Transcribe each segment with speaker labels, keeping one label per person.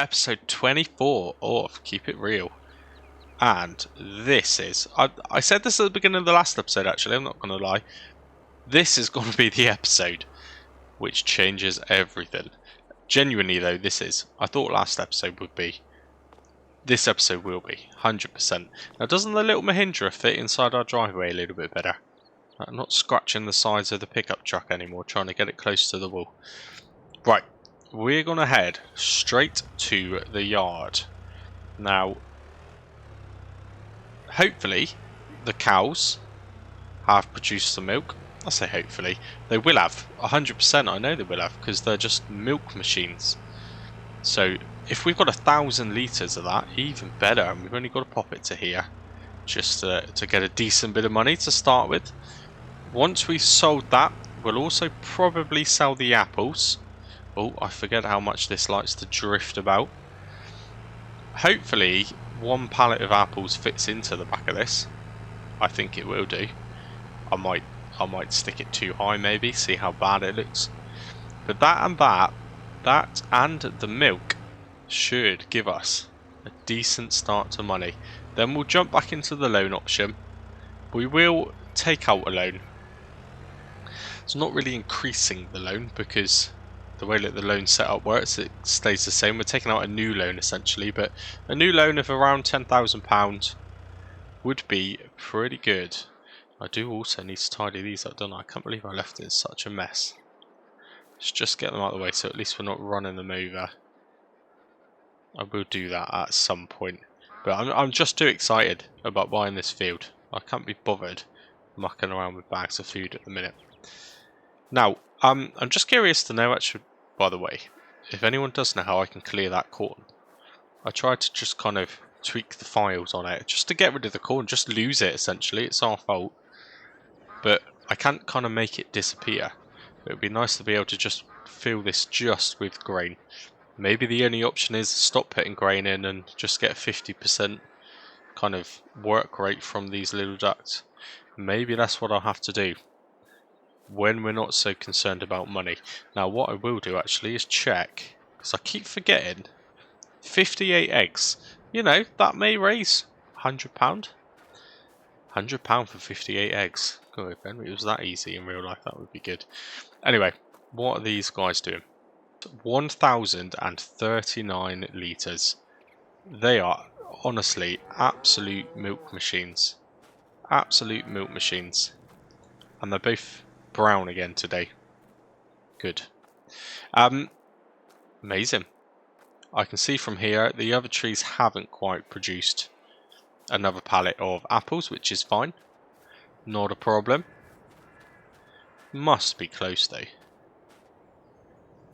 Speaker 1: episode 24 of Keep It Real. And this is... I said this at the beginning of the last episode, actually, I'm not going to lie. This is going to be the episode which changes everything. Genuinely, though, this is. I thought last episode would be. This episode will be, 100%. Now, doesn't the little Mahindra fit inside our driveway a little bit better? I'm not scratching the sides of the pickup truck anymore, trying to get it close to the wall. Right, we're going to head straight to the yard. Now, hopefully, the cows have produced some milk. I say hopefully. They will have. 100% I know they will have, because they're just milk machines. So, if we've got 1,000 litres of that, even better. And we've only got to pop it to here, just to get a decent bit of money to start with. Once we've sold that, we'll also probably sell the apples. Oh, I forget how much this likes to drift about. Hopefully, one pallet of apples fits into the back of this. I think it will do. I might stick it too high maybe, see how bad it looks. But that and the milk should give us a decent start to money. Then we'll jump back into the loan option. We will take out a loan. It's not really increasing the loan because the way that the loan setup works, it stays the same. We're taking out a new loan essentially, but a new loan of around £10,000 would be pretty good. I do also need to tidy these up, don't I? I can't believe I left it in such a mess. Let's just get them out of the way so at least we're not running them over. I will do that at some point. But I'm just too excited about buying this field. I can't be bothered mucking around with bags of food at the minute. Now, I'm just curious to know actually, by the way, if anyone does know how I can clear that corn. I tried to just kind of tweak the files on it just to get rid of the corn, just lose it essentially. It's our fault. But I can't kind of make it disappear. It would be nice to be able to just fill this just with grain. Maybe the only option is stop putting grain in and just get a 50% kind of work rate from these little ducts. Maybe that's what I'll have to do when we're not so concerned about money. Now what I will do actually is check, because I keep forgetting, 58 eggs. You know, that may raise £100. £100 for 58 eggs. God, if it was that easy in real life, that would be good. Anyway, what are these guys doing? 1,039 litres. They are honestly absolute milk machines. Absolute milk machines. And they're both brown again today. Good. Amazing. I can see from here the other trees haven't quite produced another pallet of apples, which is fine. Not a problem. Must be close though.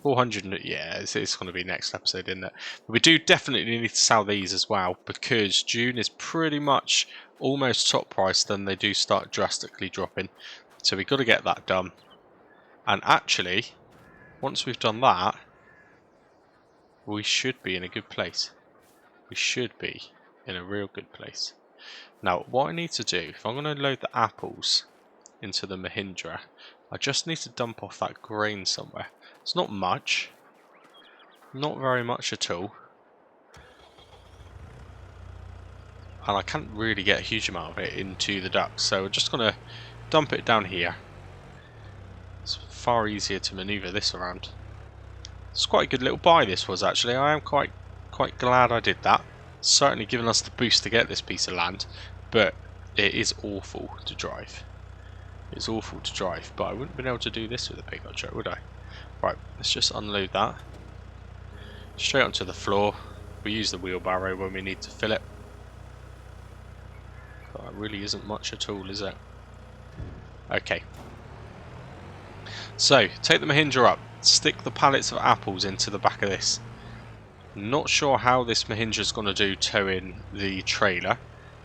Speaker 1: 400, yeah, it's going to be next episode, isn't it? But we do definitely need to sell these as well, because June is pretty much almost top price, then they do start drastically dropping. So we've got to get that done. And actually, once we've done that, we should be in a good place. We should be in a real good place. Now, what I need to do, if I'm going to load the apples into the Mahindra, I just need to dump off that grain somewhere. It's not much. Not very much at all. And I can't really get a huge amount of it into the ducts, so we're just going to dump it down here. It's far easier to manoeuvre this around. It's quite a good little buy this was actually. I am quite glad I did that. It's certainly given us the boost to get this piece of land, but it is awful to drive. It's awful to drive, but I wouldn't have been able to do this with a pickup truck, would I? Right, let's just unload that. Straight onto the floor. We use the wheelbarrow when we need to fill it. But that really isn't much at all, is it? Okay. So, take the Mahindra up. Stick the pallets of apples into the back of this. Not sure how this Mahindra is going to do towing the trailer.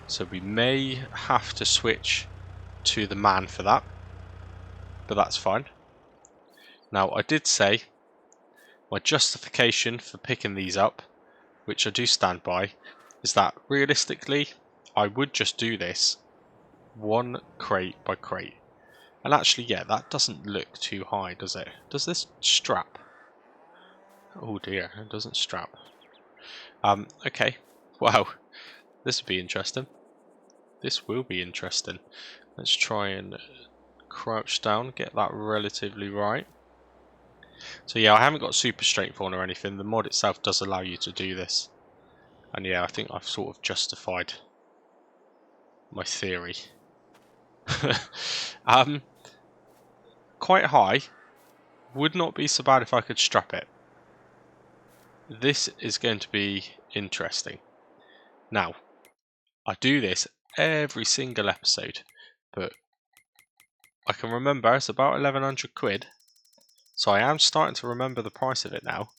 Speaker 1: So we may have to switch to the man for that. But that's fine. Now, I did say my justification for picking these up, which I do stand by, is that realistically, I would just do this one crate by crate. And actually, yeah, that doesn't look too high, does it? Does this strap? Oh dear, it doesn't strap. Okay. Wow. This will be interesting. This will be interesting. Let's try and crouch down, get that relatively right. So yeah, I haven't got super strength on or anything. The mod itself does allow you to do this. And yeah, I think I've sort of justified my theory. Quite high. Would not be so bad if I could strap it. This is going to be interesting. Now, I do this every single episode, but I can remember it's about 1100 quid. So I am starting to remember the price of it now.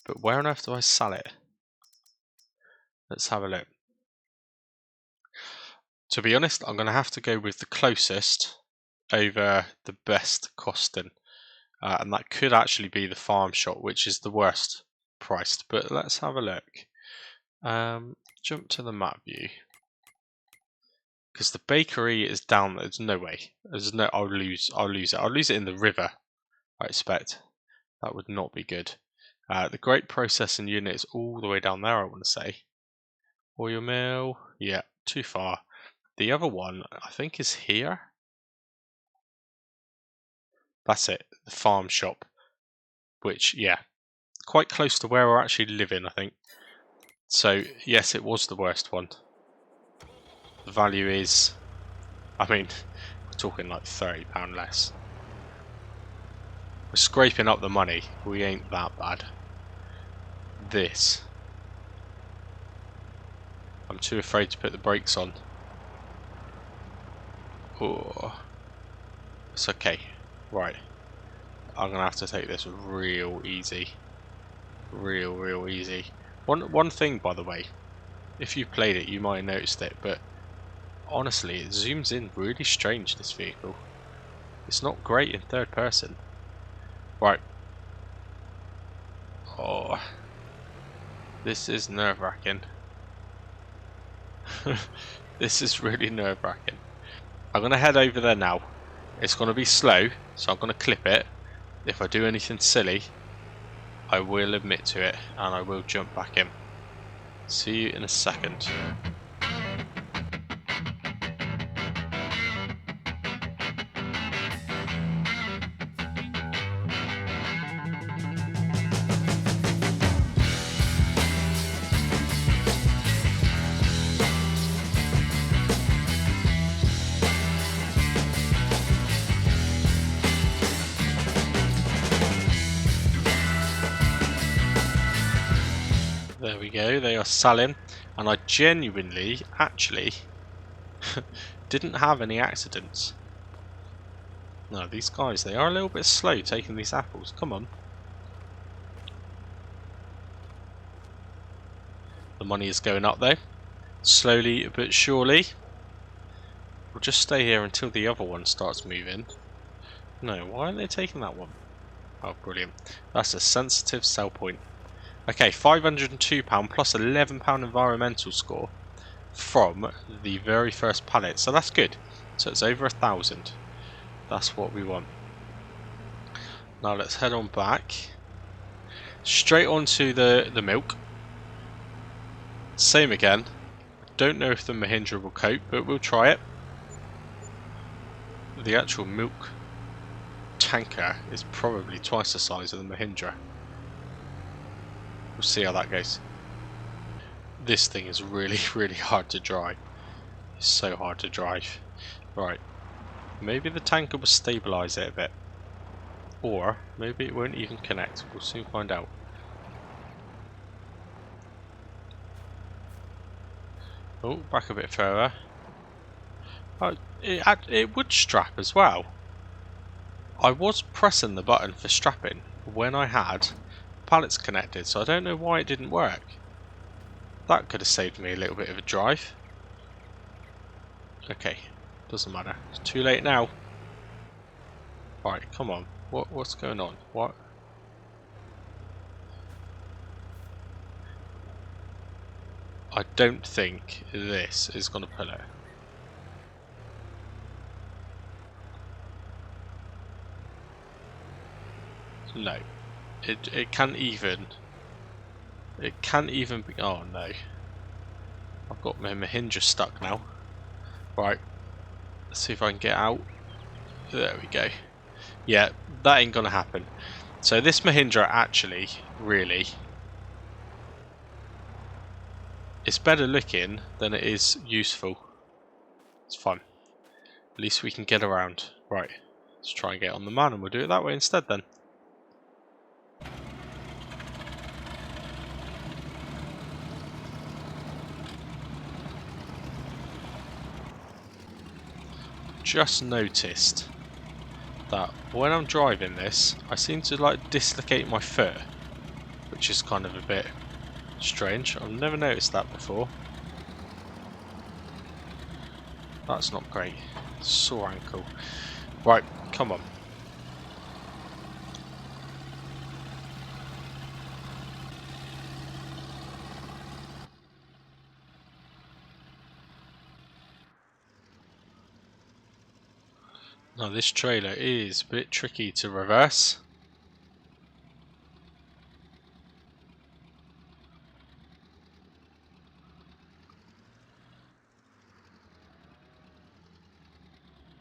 Speaker 1: But where on earth do I sell it? Let's have a look. To be honest, I'm going to have to go with the closest over the best costing. And that could actually be the farm shop, which is the worst priced. But let's have a look. Jump to the map view. Because the bakery is down there. There's no way. There's no. I'll lose it. I'll lose it in the river, I expect. That would not be good. The great processing unit is all the way down there, I want to say. Oil mill. Yeah, too far. The other one, I think, is here. That's it. The farm shop. Which, yeah, quite close to where we're actually living, I think. So, yes, it was the worst one. The value is, I mean, we're talking like £30 less. We're scraping up the money. We ain't that bad. This. I'm too afraid to put the brakes on. Oh. It's okay. Right. I'm going to have to take this real easy. Real easy. One thing, by the way. If you played it, you might have noticed it, but honestly, it zooms in really strange, this vehicle. It's not great in third person. Right. Oh. This is nerve-wracking. This is really nerve-wracking. I'm going to head over there now. It's going to be slow, so I'm going to clip it. If I do anything silly, I will admit to it, and I will jump back in. See you in a second. There we go, they are selling, and I genuinely, actually, didn't have any accidents. No, these guys, they are a little bit slow taking these apples. Come on. The money is going up though, slowly but surely. We'll just stay here until the other one starts moving. No, why aren't they taking that one? Oh, brilliant. That's a sensitive sell point. Okay, £502 plus £11 environmental score from the very first pallet. So that's good. So it's over 1,000. That's what we want. Now let's head on back. Straight onto the milk. Same again. Don't know if the Mahindra will cope, but we'll try it. The actual milk tanker is probably twice the size of the Mahindra. We'll see how that goes. This thing is really hard to drive. It's so hard to drive. Right. Maybe the tanker will stabilise it a bit. Or maybe it won't even connect. We'll soon find out. Oh, back a bit further. Oh, it would strap as well. I was pressing the button for strapping when I had pallets connected, so I don't know why it didn't work. That could have saved me a little bit of a drive. Okay, doesn't matter. It's too late now. Right, come on. What's going on? What? I don't think this is going to pull it. No. It can't even. It can't even be. Oh no. I've got my Mahindra stuck now. Right. Let's see if I can get out. There we go. Yeah, that ain't gonna happen. So this Mahindra actually, really, it's better looking than it is useful. It's fun. At least we can get around. Right. Let's try and get on the man and we'll do it that way instead then. Just noticed that when I'm driving this, I seem to like dislocate my foot, which is kind of a bit strange. I've never noticed that before. That's not great. Sore ankle. Right, come on. Now this trailer is a bit tricky to reverse.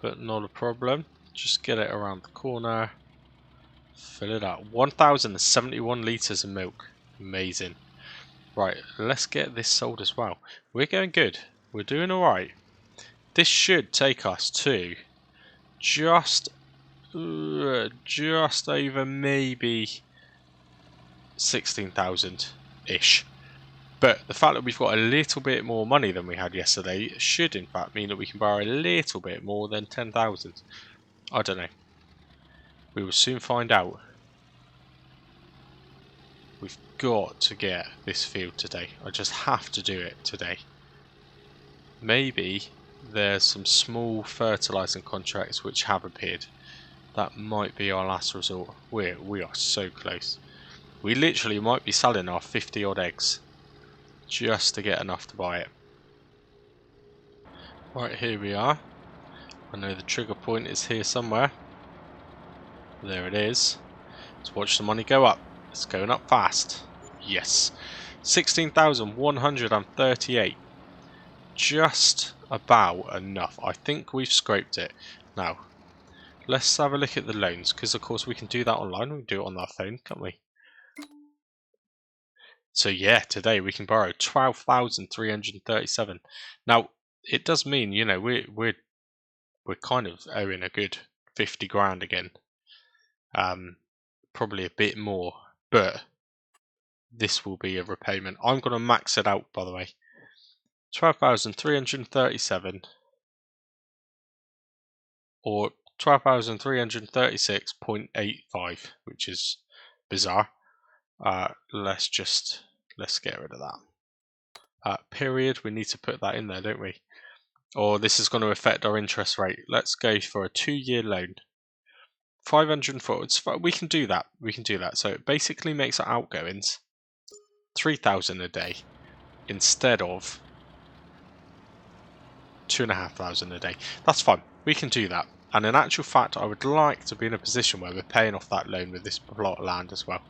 Speaker 1: But not a problem. Just get it around the corner. Fill it out. 1,071 litres of milk. Amazing. Right, let's get this sold as well. We're going good. We're doing alright. This should take us to just over maybe 16,000-ish. But the fact that we've got a little bit more money than we had yesterday should in fact mean that we can borrow a little bit more than 10,000. I don't know. We will soon find out. We've got to get this field today. I just have to do it today. Maybe there's some small fertilising contracts which have appeared. That might be our last resort. We are so close. We literally might be selling our 50 odd eggs just to get enough to buy it. Right, here we are. I know the trigger point is here somewhere. There it is. Let's watch the money go up. It's going up fast. Yes. 16,138. Just about enough. I think we've scraped it. Now, let's have a look at the loans, because of course we can do that online. We can do it on our phone, can't we? So yeah, today we can borrow 12,337. Now, it does mean, you know, we're kind of owing a good 50 grand again. Probably a bit more, but this will be a repayment. I'm going to max it out, by the way. 12,337 or 12,336.85, which is bizarre. Let's get rid of that. Period, we need to put that in there, don't we? Or this is going to affect our interest rate. Let's go for a 2-year loan. 504. We can do that. We can do that. So it basically makes our outgoings 3,000 a day instead of 2,500 a day. That's fine. We can do that. And in actual fact, I would like to be in a position where we're paying off that loan with this plot of land as well.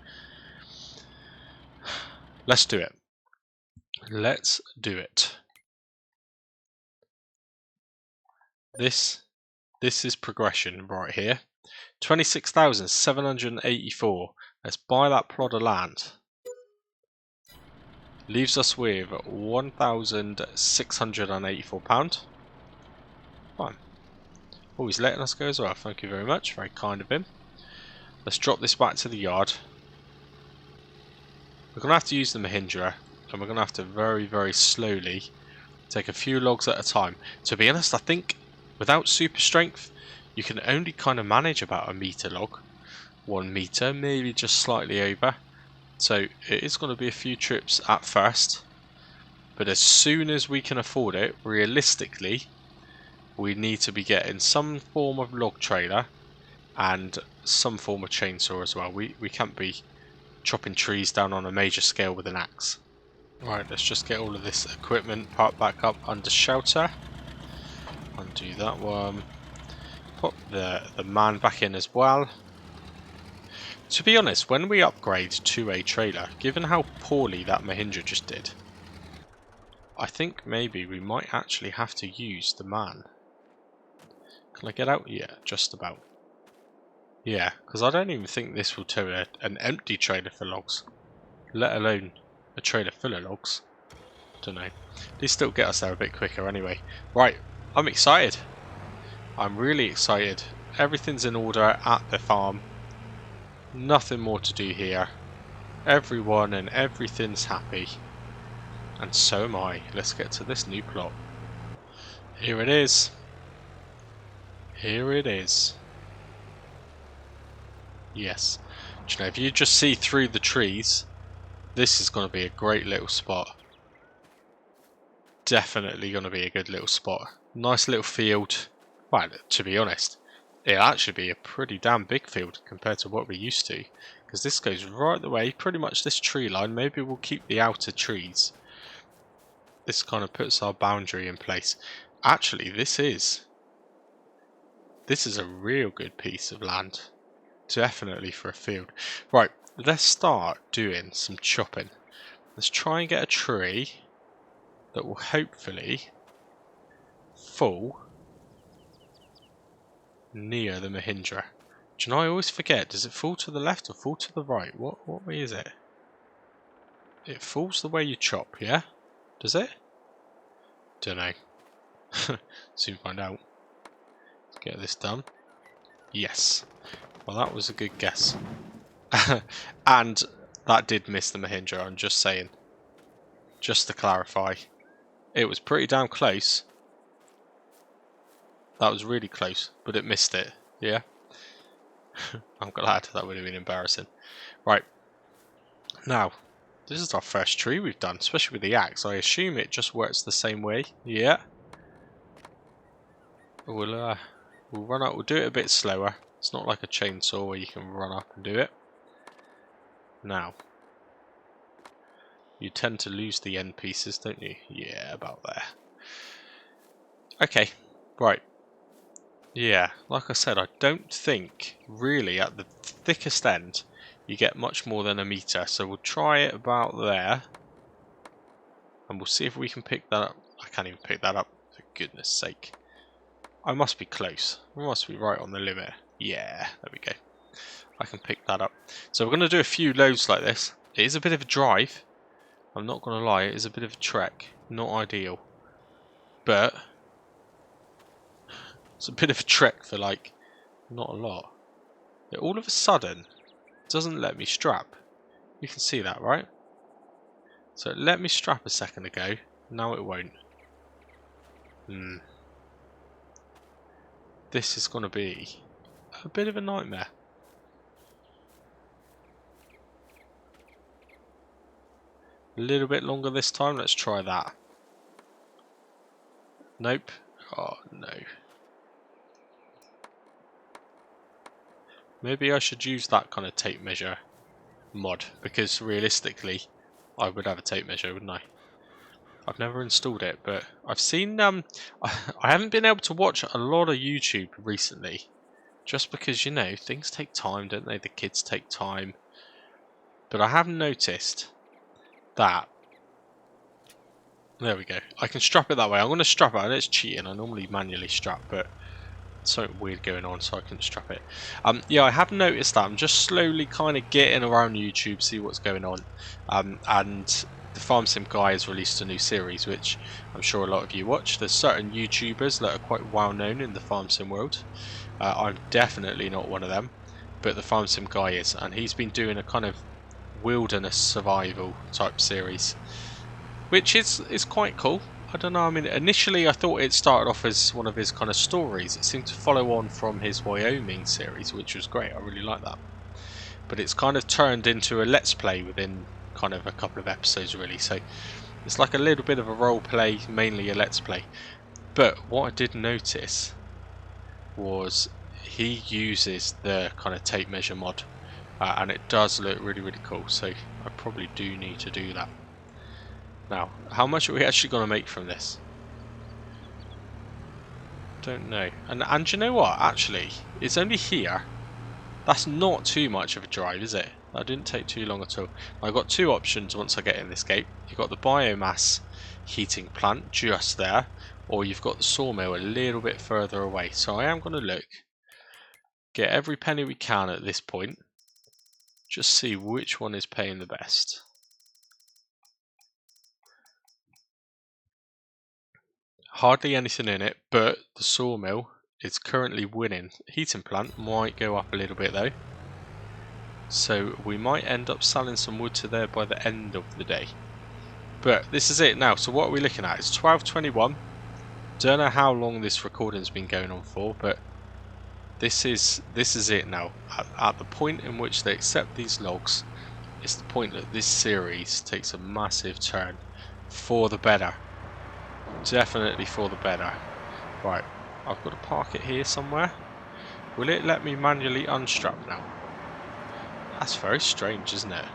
Speaker 1: Let's do it. Let's do it. This is progression right here. 26,784. Let's buy that plot of land. Leaves us with £1,684. Fine. Oh, he's letting us go as well. Thank you very much. Very kind of him. Let's drop this back to the yard. We're going to have to use the Mahindra, and we're going to have to very, very slowly take a few logs at a time. To be honest, I think without super strength, you can only kind of manage about a meter log. 1 meter, maybe just slightly over. So it is going to be a few trips at first. But as soon as we can afford it, realistically, we need to be getting some form of log trailer and some form of chainsaw as well. We can't be chopping trees down on a major scale with an axe. Right, let's just get all of this equipment parked back up under shelter. Undo that one. Put the man back in as well. To be honest, when we upgrade to a trailer, given how poorly that Mahindra just did, I think maybe we might actually have to use the man. Can I get out? Yeah, just about. Yeah, because I don't even think this will tow an empty trailer for logs, let alone a trailer full of logs. Don't know. These still get us there a bit quicker anyway. Right, I'm excited. I'm really excited. Everything's in order at the farm. Nothing more to do here. Everyone and everything's happy. And so am I. Let's get to this new plot. Here it is. Here it is. Yes. Do you know, if you just see through the trees, this is going to be a great little spot. Definitely going to be a good little spot. Nice little field. Well, to be honest, it'll actually be a pretty damn big field compared to what we're used to. Because this goes right the way, pretty much this tree line. Maybe we'll keep the outer trees. This kind of puts our boundary in place. Actually, this is a real good piece of land. Definitely for a field. Right, let's start doing some chopping. Let's try and get a tree that will hopefully fall near the Mahindra. Do you know, I always forget, does it fall to the left or fall to the right? What way is it? It falls the way you chop, yeah? Does it? Don't know. Soon find out. Let's get this done. Yes. Well, that was a good guess. And that did miss the Mahindra, I'm just saying. Just to clarify. It was pretty damn close. That was really close, but it missed it. Yeah? I'm glad. That would have been embarrassing. Right. Now, this is our first tree we've done, especially with the axe. I assume it just works the same way. Yeah. We'll run up. We'll do it a bit slower. It's not like a chainsaw where you can run up and do it. Now, you tend to lose the end pieces, don't you? Yeah, about there. Okay, right. Yeah, like I said, I don't think really at the thickest end you get much more than a metre. So we'll try it about there. And we'll see if we can pick that up. I can't even pick that up, for goodness sake. I must be close. I must be right on the limit. Yeah, there we go. I can pick that up. So we're going to do a few loads like this. It is a bit of a drive. I'm not going to lie, it is a bit of a trek. Not ideal. But it's a bit of a trek for like not a lot. It all of a sudden doesn't let me strap. You can see that, right? So it let me strap a second ago. Now it won't. This is going to be a bit of a nightmare. A little bit longer this time. Let's try that. Nope. Oh no. Maybe I should use that kind of tape measure mod, because realistically I would have a tape measure, wouldn't I? I've never installed it, but I've seen I haven't been able to watch a lot of YouTube recently, just because, you know, things take time, don't they? The kids take time. But I have noticed that, there we go, I can strap it that way. I'm going to strap it, and it's cheating. I normally manually strap, but something weird going on, so I couldn't strap it. Yeah, I have noticed that. I'm just slowly kind of getting around YouTube, see what's going on. And the Farm Sim guy has released a new series, which I'm sure a lot of you watch. There's certain YouTubers that are quite well known in the Farm Sim world. I'm definitely not one of them, but the Farm Sim guy is, and he's been doing a kind of wilderness survival type series, which is quite cool. I don't know, I mean, initially I thought it started off as one of his kind of stories. It seemed to follow on from his Wyoming series, which was great. I really like that. But it's kind of turned into a let's play within kind of a couple of episodes, really. So it's like a little bit of a role play, mainly a let's play. But what I did notice was he uses the kind of tape measure mod, and it does look really, really cool. So I probably do need to do that. Now, how much are we actually going to make from this? Don't know. And you know what? Actually, it's only here. That's not too much of a drive, is it? That didn't take too long at all. I've got two options once I get in this gate. You've got the biomass heating plant just there, or you've got the sawmill a little bit further away. So I am going to look, get every penny we can at this point, just see which one is paying the best. Hardly anything in it, but the sawmill is currently winning. Heating plant might go up a little bit though. So we might end up selling some wood to there by the end of the day. But this is it now. So what are we looking at? It's 12:21. Don't know how long this recording's been going on for, but this is it now. At the point in which they accept these logs, it's the point that this series takes a massive turn for the better. Definitely for the better. Right, I've got to park it here somewhere. Will it let me manually unstrap now? That's very strange, isn't it?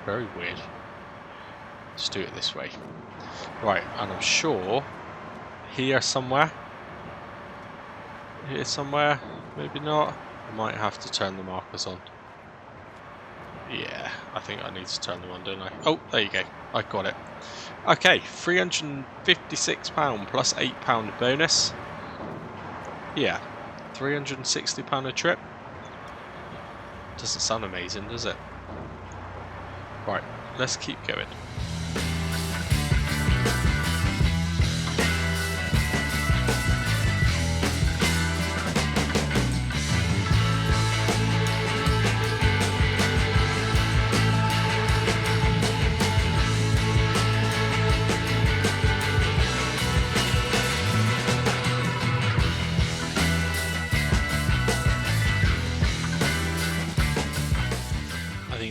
Speaker 1: Very weird. Let's do it this way. Right, and I'm sure here somewhere. Here somewhere, maybe not. I might have to turn the markers on. Yeah, I think I need to turn them on, don't I? Oh, there you go. I got it. Okay, £356 plus £8 bonus. Yeah, £360 a trip. Doesn't sound amazing, does it? Right, let's keep going.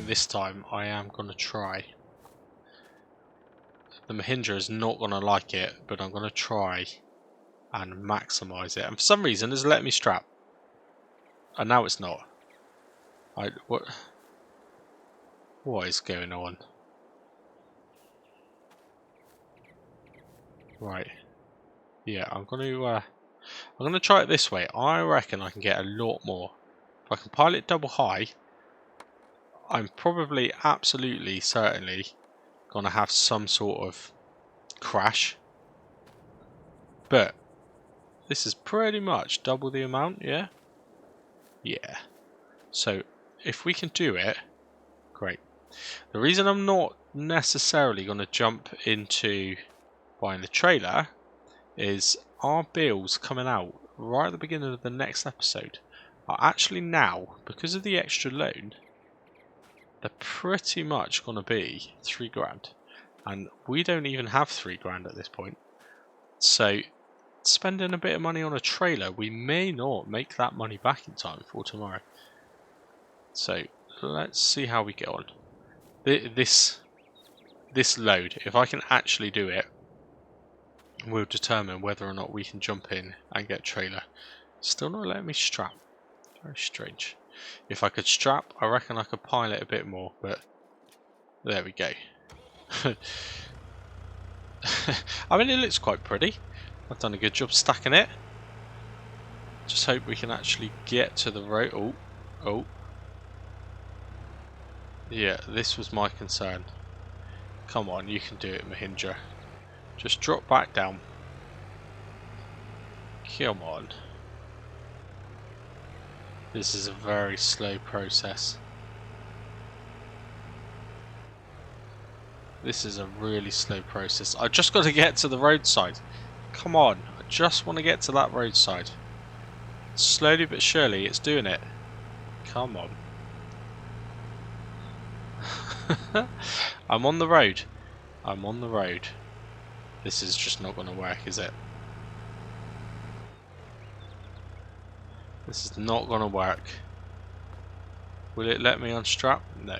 Speaker 1: This time I am going to try. The Mahindra is not going to like it, but I'm going to try and maximise it. And for some reason it's letting me strap. And now it's not. What is going on? Right. Yeah, I'm going to try it this way. I reckon I can get a lot more. If I can pilot double high, I'm probably absolutely certainly going to have some sort of crash. But this is pretty much double the amount, yeah? Yeah. So if we can do it, great. The reason I'm not necessarily going to jump into buying the trailer is our bills coming out right at the beginning of the next episode are actually now, because of the extra loan, they're pretty much going to be £3,000, and we don't even have £3,000 at this point. So spending a bit of money on a trailer, we may not make that money back in time for tomorrow. So let's see how we get on. This load, if I can actually do it, will determine whether or not we can jump in and get trailer. Still not letting me strap. Very strange. If I could strap, I reckon I could pilot a bit more, but there we go. I mean, it looks quite pretty. I've done a good job stacking it. Just hope we can actually get to the road. Oh. Yeah, this was my concern. Come on, you can do it, Mahindra. Just drop back down. Come on. This is a very slow process. This is a really slow process. I just got to get to the roadside. Come on, I just want to get to that roadside. Slowly but surely, it's doing it. Come on. I'm on the road. I'm on the road. This is just not going to work, is it? This is not going to work. Will it let me unstrap? No.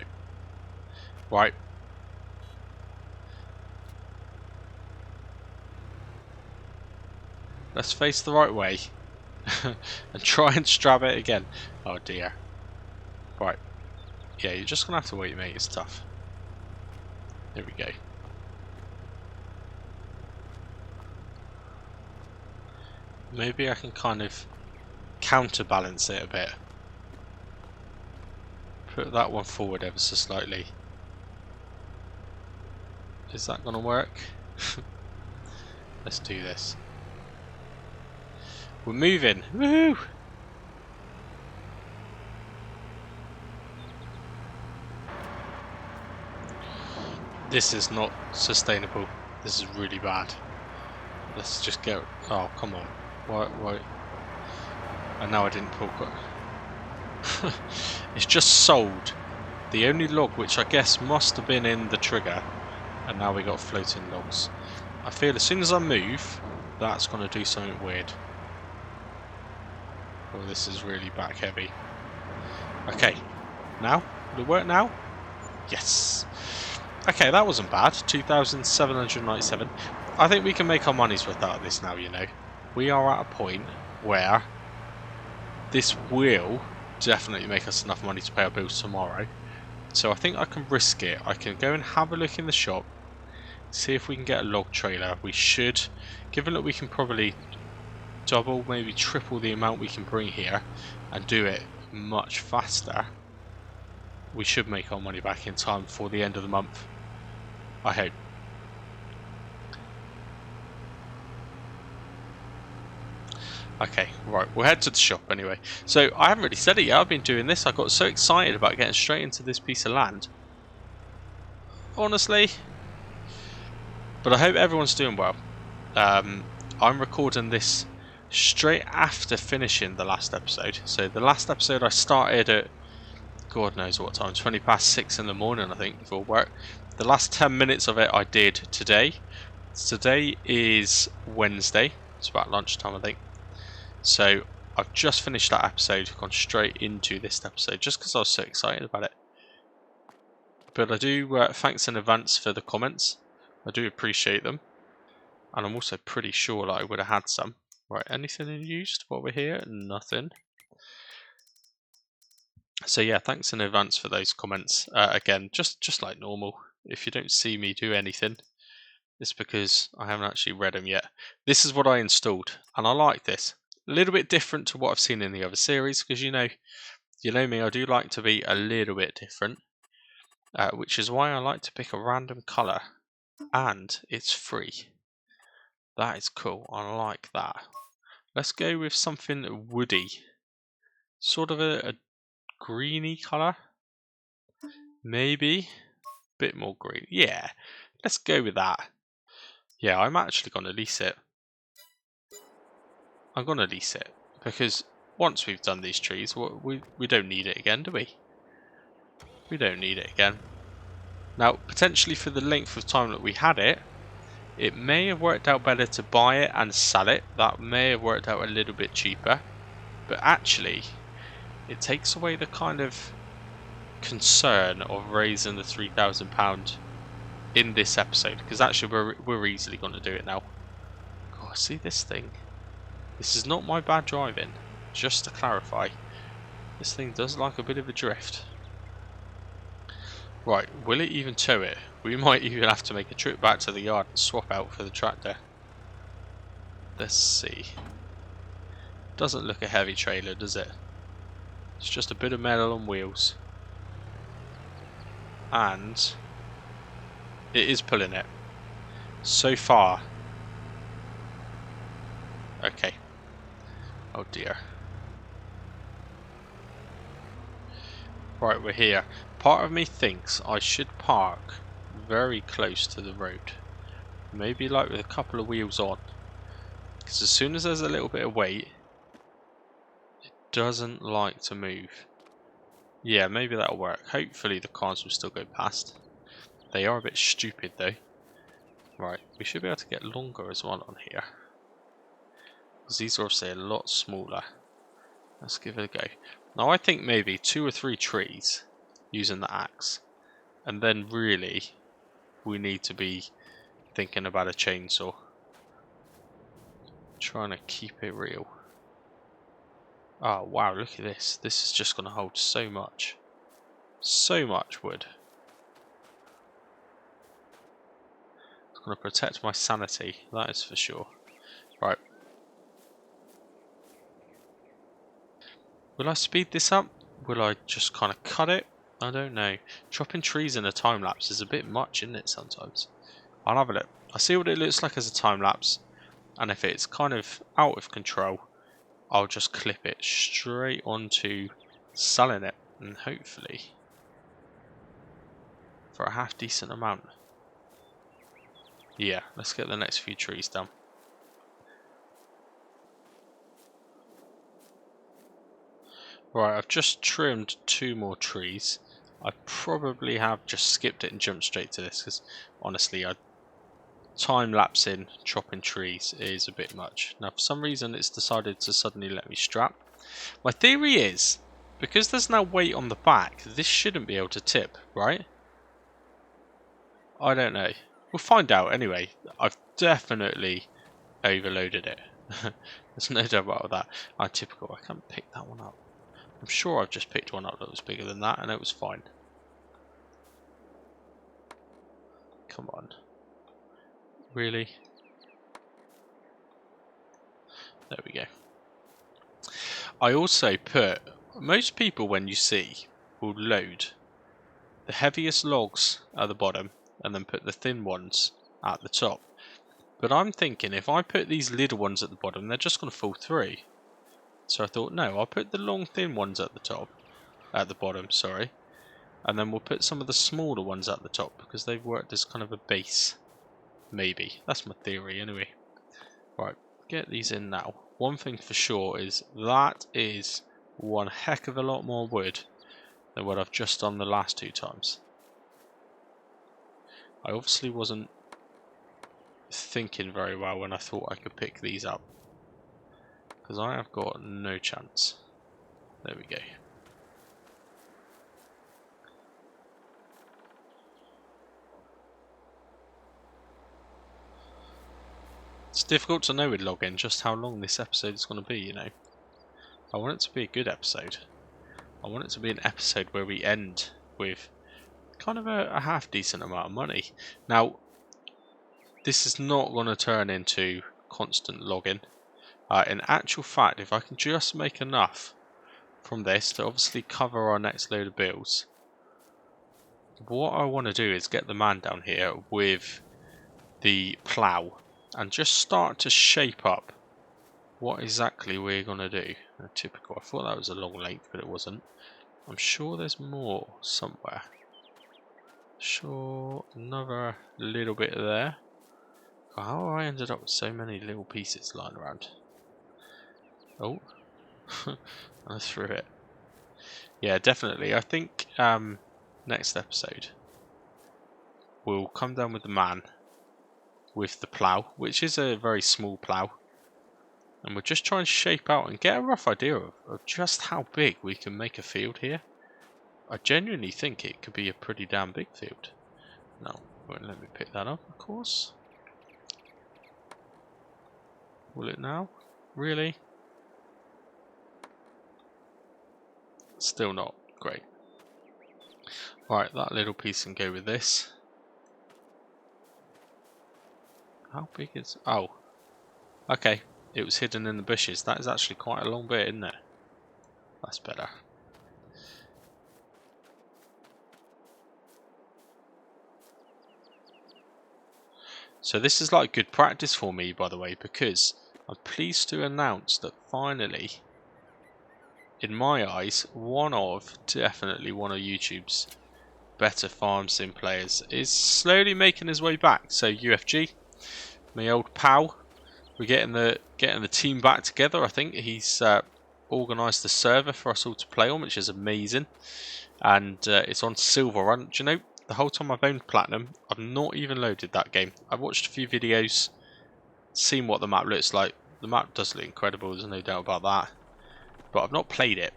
Speaker 1: Right. Let's face the right way. And try and strap it again. Oh dear. Right. Yeah, you're just going to have to wait, mate. It's tough. There we go. Maybe I can kind of counterbalance it a bit. Put that one forward ever so slightly. Is that going to work? Let's do this. We're moving. Woohoo! This is not sustainable. This is really bad. Let's just go. Oh, come on. Why? And now I didn't pull. It's just sold the only log, which I guess must have been in the trigger, and now we got floating logs. I feel as soon as I move, that's going to do something weird. Oh, this is really back heavy. Okay, now will it work now? Yes. Okay, that wasn't bad. 2,797. I think we can make our money's worth out of this now. You know, we are at a point where this will definitely make us enough money to pay our bills tomorrow. So I think I can risk it. I can go and have a look in the shop, see if we can get a log trailer. We should, given that we can probably double, maybe triple the amount we can bring here and do it much faster, we should make our money back in time for the end of the month. I hope. Okay, right, we'll head to the shop anyway. So, I haven't really said it yet, I've been doing this. I got so excited about getting straight into this piece of land. Honestly. But I hope everyone's doing well. I'm recording this straight after finishing the last episode. So, the last episode I started at, God knows what time, 20 past 6 in the morning I think, before work. The last 10 minutes of it I did today. Today is Wednesday. It's about lunchtime I think. So I've just finished that episode, gone straight into this episode just because I was so excited about it. But I do thanks in advance for the comments. I do appreciate them. And I'm also pretty sure that I would have had some. Right, anything used while we're here? Nothing. So yeah, thanks in advance for those comments. Again, just like normal. If you don't see me do anything, it's because I haven't actually read them yet. This is what I installed, and I like this. A little bit different to what I've seen in the other series, because you know me, I do like to be a little bit different, which is why I like to pick a random colour, and it's free. That is cool, I like that. Let's go with something woody, sort of a greeny colour, maybe, bit more green, yeah, let's go with that. Yeah, I'm actually going to lease it. I'm going to lease it, because once we've done these trees, we don't need it again, do we? We don't need it again. Now, potentially for the length of time that we had it, it may have worked out better to buy it and sell it. That may have worked out a little bit cheaper. But actually, it takes away the kind of concern of raising the £3,000 in this episode. Because actually, we're easily going to do it now. God, see this thing? This is not my bad driving. Just to clarify, this thing does like a bit of a drift. Right, will it even tow it? We might even have to make a trip back to the yard and swap out for the tractor. Let's see. Doesn't look a heavy trailer, does it? It's just a bit of metal on wheels. And it is pulling it. So far. Okay. Oh dear. Right, we're here. Part of me thinks I should park very close to the road. Maybe like with a couple of wheels on. Because as soon as there's a little bit of weight, it doesn't like to move. Yeah, maybe that'll work. Hopefully the cars will still go past. They are a bit stupid though. Right, we should be able to get longer as well on here. Because these are obviously a lot smaller. Let's give it a go. Now I think maybe 2 or 3 trees using the axe. And then really, we need to be thinking about a chainsaw. Trying to keep it real. Oh wow, look at this. This is just going to hold so much. So much wood. It's going to protect my sanity, that is for sure. Right. Will I speed this up? Will I just kind of cut it? I don't know. Chopping trees in a time lapse is a bit much, isn't it, sometimes? I'll have a look. I'll see what it looks like as a time lapse, and if it's kind of out of control, I'll just clip it straight onto selling it, and hopefully for a half decent amount. Yeah, let's get the next few trees done. Right, I've just trimmed 2 more trees. I probably have just skipped it and jumped straight to this because honestly, time-lapsing chopping trees is a bit much. Now, for some reason, it's decided to suddenly let me strap. My theory is, because there's no weight on the back, this shouldn't be able to tip, right? I don't know. We'll find out anyway. I've definitely overloaded it. There's no doubt about that. Typical. I can't pick that one up. I'm sure I've just picked one up that was bigger than that, and it was fine. Come on. Really? There we go. I also put, most people when you see will load the heaviest logs at the bottom and then put the thin ones at the top. But I'm thinking if I put these little ones at the bottom, they're just going to fall through. So I thought, no, I'll put the long thin ones at the top, at the bottom, sorry. And then we'll put some of the smaller ones at the top because they've worked as kind of a base. Maybe. That's my theory anyway. Right, get these in now. One thing for sure is that is one heck of a lot more wood than what I've just done the last 2 times. I obviously wasn't thinking very well when I thought I could pick these up, because I have got no chance. There we go. It's difficult to know with login just how long this episode is going to be, you know. I want it to be a good episode. I want it to be an episode where we end with kind of a half decent amount of money. Now, this is not going to turn into constant login. In actual fact, if I can just make enough from this to obviously cover our next load of bills, what I want to do is get the man down here with the plough and just start to shape up what exactly we're going to do. Typical. I thought that was a long length, but it wasn't. I'm sure there's more somewhere. Sure, another little bit there. How have I ended up with so many little pieces lying around? Oh, I threw it. Yeah, definitely. I think next episode we'll come down with the man with the plough, which is a very small plough, and we'll just try and shape out and get a rough idea of just how big we can make a field here. I genuinely think it could be a pretty damn big field. No, won't let me pick that up, of course. Will it now? Really? Still not. Great. Right, that little piece can go with this. How big is... Oh. Okay. It was hidden in the bushes. That is actually quite a long bit, isn't it? That's better. So this is like good practice for me, by the way, because I'm pleased to announce that finally, in my eyes, definitely one of YouTube's better farm sim players is slowly making his way back. So UFG, my old pal, we're getting the team back together. I think he's organised the server for us all to play on, which is amazing, and it's on Silver Run. Do you know, the whole time I've owned Platinum, I've not even loaded that game. I've watched a few videos, seen what the map looks like. The map does look incredible, there's no doubt about that, but I've not played it.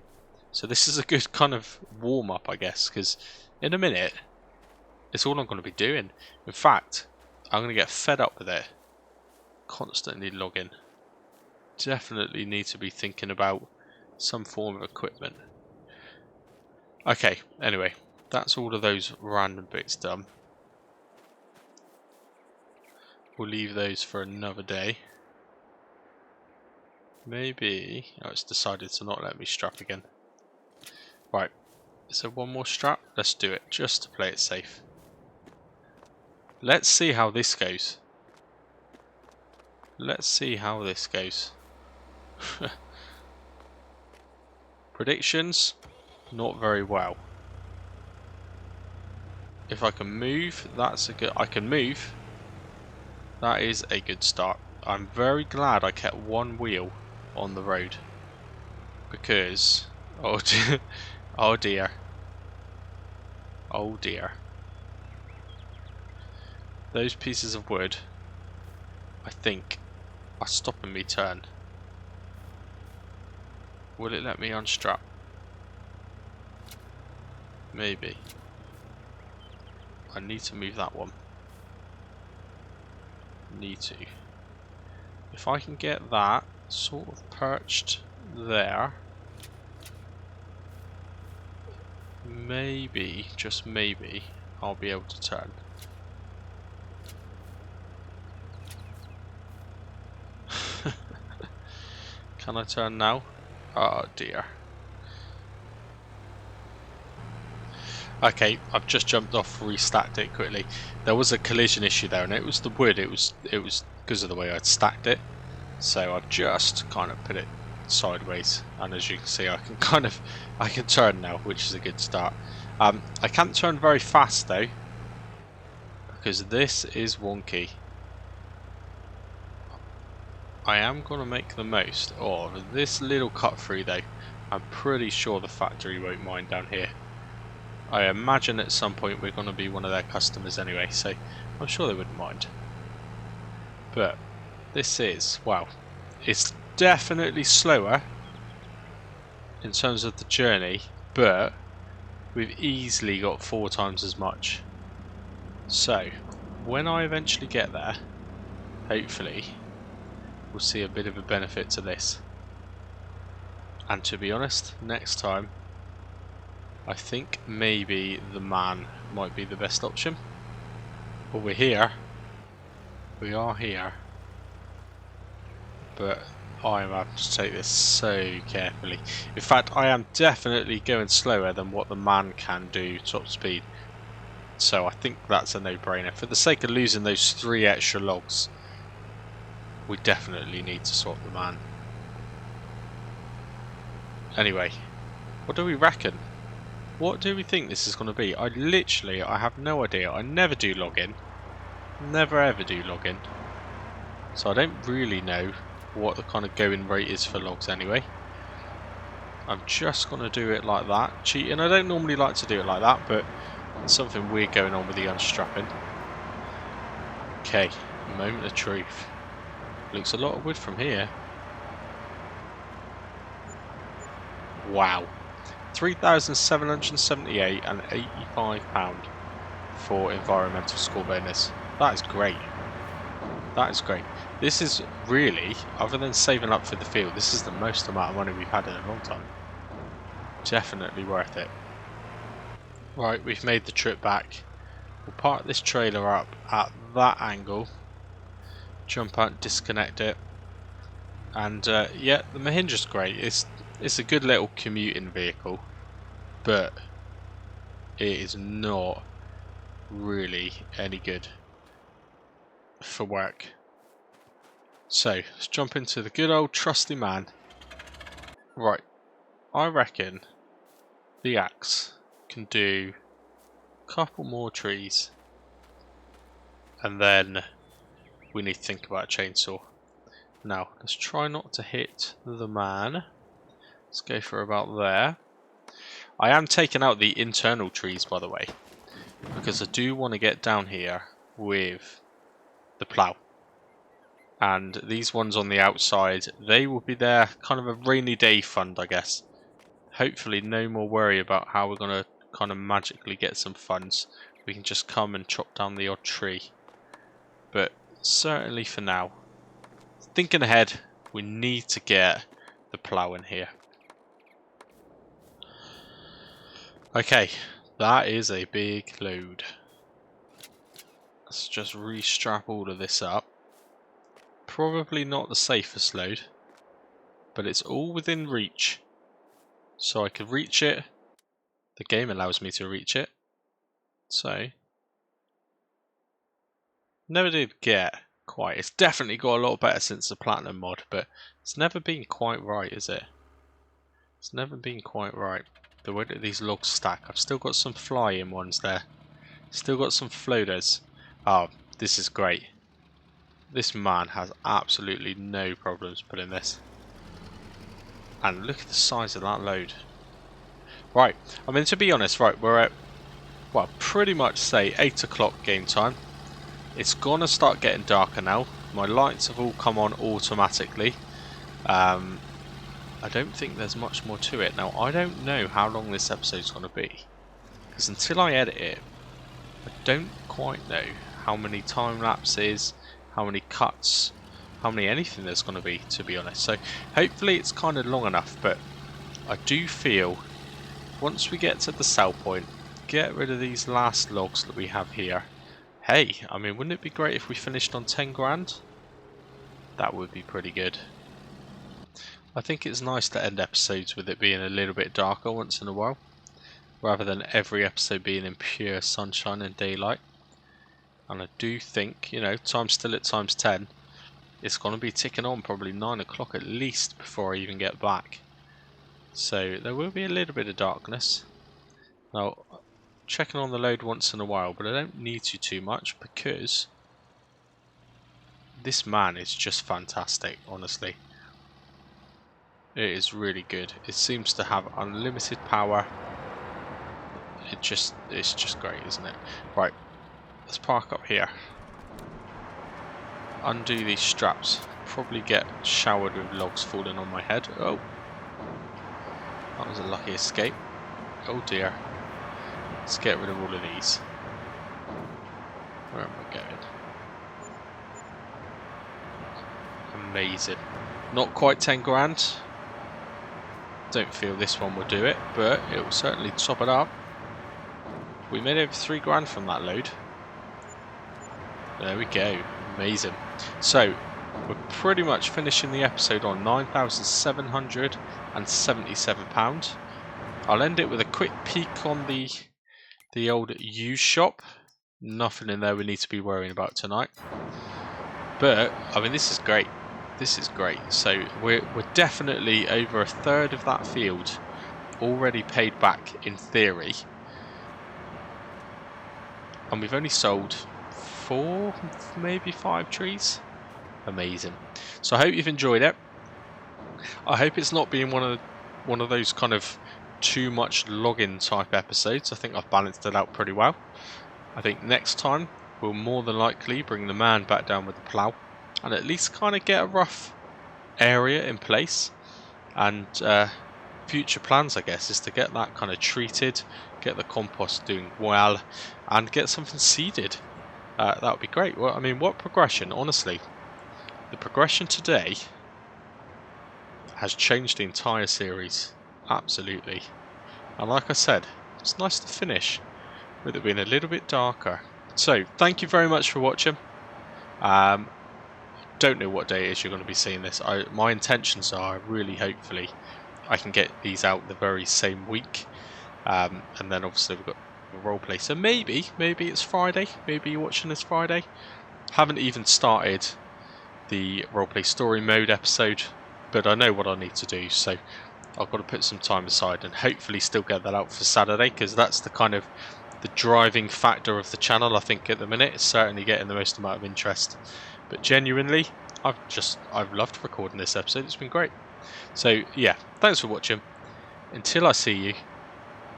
Speaker 1: So this is a good kind of warm-up, I guess, because in a minute, it's all I'm going to be doing. In fact, I'm going to get fed up with it. Constantly logging. Definitely need to be thinking about some form of equipment. Okay, anyway, that's all of those random bits done. We'll leave those for another day. Maybe... Oh, it's decided to not let me strap again. Right, Is there one more strap? Let's do it, just to play it safe. Let's see how this goes. Let's see how this goes. Predictions, not very well. If I can move, that's a good... I can move. That is a good start. I'm very glad I kept one wheel on the road. Because... oh dear. Oh dear. Oh dear. Those pieces of wood, I think, are stopping me turn. Will it let me unstrap? Maybe. I need to move that one. Need to. If I can get that sort of perched there, maybe, just maybe, I'll be able to turn. Can I turn now? Oh dear. Okay, I've just jumped off, restacked it quickly. There was a collision issue there, and it was the wood. It was because of the way I'd stacked it. So I've just kind of put it sideways, and as you can see, I can turn now, which is a good start. I can't turn very fast though, because this is wonky. I am going to make the most of this little cut through though. I'm pretty sure the factory won't mind down here. I imagine at some point we're going to be one of their customers anyway, so I'm sure they wouldn't mind. But this is, wow, it's definitely slower in terms of the journey, but we've easily got 4 times as much. So when I eventually get there, hopefully we'll see a bit of a benefit to this. And to be honest, next time I think maybe the man might be the best option. But we're here. We are here. But I'm having to take this so carefully. In fact, I am definitely going slower than what the man can do top speed. So I think that's a no-brainer. For the sake of losing those 3 extra logs, we definitely need to swap the man. Anyway, what do we reckon? What do we think this is going to be? I have no idea. I never do login. Never ever do login. So I don't really know what the kind of going rate is for logs anyway. I'm just going to do it like that. Cheating. I don't normally like to do it like that, but there's something weird going on with the unstrapping. Okay, moment of truth. Looks a lot of wood from here. Wow. 3,778 and £85 for environmental score bonus. That is great. That is great. This is really, other than saving up for the field, this is the most amount of money we've had in a long time. Definitely worth it. Right, we've made the trip back. We'll park this trailer up at that angle, jump out, disconnect it, and yeah, the Mahindra's great. It's a good little commuting vehicle, but it is not really any good for work. So let's jump into the good old trusty man. Right, I reckon the axe can do a couple more trees, and then we need to think about a chainsaw. Now let's try not to hit the man. Let's go for about there. I am taking out the internal trees, by the way, because I do want to get down here with the plough. And these ones on the outside, they will be there, kind of a rainy day fund, I guess. Hopefully no more worry about how we're going to kind of magically get some funds. We can just come and chop down the odd tree. But certainly for now, thinking ahead, we need to get the plough in here. Okay, that is a big load. Let's just restrap all of this up. Probably not the safest load, but it's all within reach. So I could reach it the game allows me to reach it. So, never did get quite. It's definitely got a lot better since the Platinum mod, but it's never been quite right, is it? It's never been quite right. The way that these logs stack. I've still got some flying ones there. Still got some floaters. Oh, this is great. This man has absolutely no problems putting this. And look at the size of that load. Right, I mean, to be honest, right, we're at, well, pretty much say 8 o'clock game time. It's gonna start getting darker now. My lights have all come on automatically. I don't think there's much more to it. Now, I don't know how long this episode's gonna be. Because until I edit it, I don't quite know how many time lapses, how many cuts, how many anything there's going to be, to be honest. So hopefully it's kind of long enough, but I do feel once we get to the sell point, get rid of these last logs that we have here. Hey, I mean, wouldn't it be great if we finished on 10 grand? That would be pretty good. I think it's nice to end episodes with it being a little bit darker once in a while, rather than every episode being in pure sunshine and daylight. And I do think, you know, time's still at times 10. It's going to be ticking on probably 9 o'clock at least before I even get back. So there will be a little bit of darkness. Now, checking on the load once in a while, but I don't need to too much because this man is just fantastic, honestly. It is really good. It seems to have unlimited power. It's just great, isn't it? Right, let's park up here. Undo these straps. Probably get showered with logs falling on my head. Oh, that was a lucky escape. Oh dear. Let's get rid of all of these. Where am I going? Amazing. Not quite 10 grand. Don't feel this one will do it, but it will certainly top it up. We made over 3 grand from that load. There we go. Amazing. So, we're pretty much finishing the episode on £9,777. I'll end it with a quick peek on the old used shop. Nothing in there we need to be worrying about tonight. But, I mean, this is great. This is great. So, we're definitely over a third of that field already paid back in theory. And we've only sold 4, maybe 5 trees. Amazing. So I hope you've enjoyed it. I hope it's not being one of those kind of too much login type episodes. I think I've balanced it out pretty well. I think next time we'll more than likely bring the man back down with the plough and at least kind of get a rough area in place. And future plans, I guess, is to get that kind of treated, get the compost doing well, and get something seeded. That would be great. Well, I mean, what progression, honestly. The progression today has changed the entire series. Absolutely. And like I said, it's nice to finish with it being a little bit darker. So, thank you very much for watching. Don't know what day it is you're going to be seeing this. My intentions are, really, hopefully, I can get these out the very same week. And then obviously we've got roleplay. So maybe it's Friday. Maybe you're watching this Friday. Haven't even started the roleplay story mode episode, but I know what I need to do, so I've got to put some time aside and hopefully still get that out for Saturday, because that's the kind of the driving factor of the channel. I think at the minute it's certainly getting the most amount of interest. But genuinely, I've loved recording this episode. It's been great. So yeah, thanks for watching. Until I see you,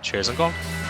Speaker 1: cheers and gone.